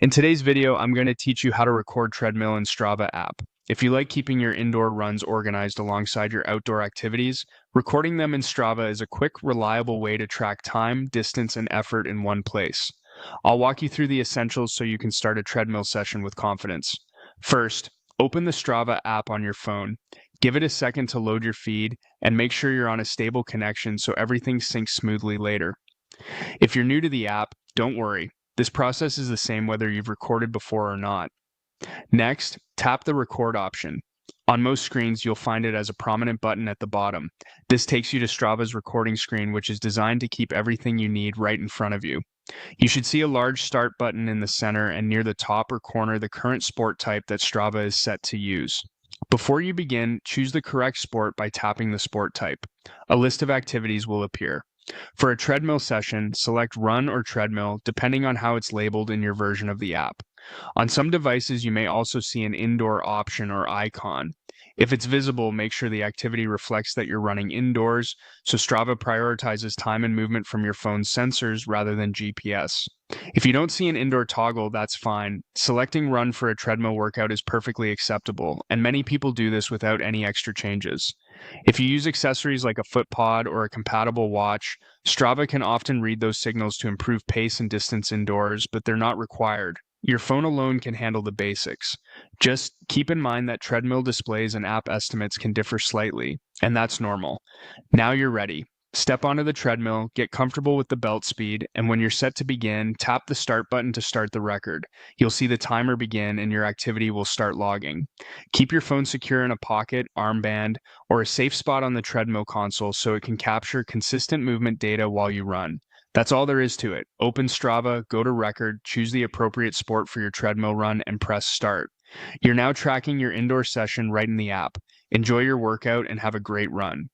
In today's video, I'm going to teach you how to record Treadmill in Strava app. If you like keeping your indoor runs organized alongside your outdoor activities, recording them in Strava is a quick, reliable way to track time, distance, and effort in one place. I'll walk you through the essentials so you can start a treadmill session with confidence. First, open the Strava app on your phone. Give it a second to load your feed, and make sure you're on a stable connection so everything syncs smoothly later. If you're new to the app, don't worry. This process is the same whether you've recorded before or not. Next, tap the record option. On most screens, you'll find it as a prominent button at the bottom. This takes you to Strava's recording screen, which is designed to keep everything you need right in front of you. You should see a large start button in the center and near the top or corner the current sport type that Strava is set to use. Before you begin, choose the correct sport by tapping the sport type. A list of activities will appear. For a treadmill session, select Run or Treadmill depending on how it's labeled in your version of the app. On some devices, you may also see an indoor option or icon. If it's visible, make sure the activity reflects that you're running indoors, so Strava prioritizes time and movement from your phone's sensors rather than GPS. If you don't see an indoor toggle, that's fine. Selecting Run for a treadmill workout is perfectly acceptable, and many people do this without any extra changes. If you use accessories like a foot pod or a compatible watch, Strava can often read those signals to improve pace and distance indoors, but they're not required. Your phone alone can handle the basics. Just keep in mind that treadmill displays and app estimates can differ slightly, and that's normal. Now you're ready. Step onto the treadmill, get comfortable with the belt speed, and when you're set to begin, tap the start button to start the record. You'll see the timer begin and your activity will start logging. Keep your phone secure in a pocket, armband, or a safe spot on the treadmill console so it can capture consistent movement data while you run. That's all there is to it. Open Strava, go to record, choose the appropriate sport for your treadmill run, and press start. You're now tracking your indoor session right in the app. Enjoy your workout and have a great run.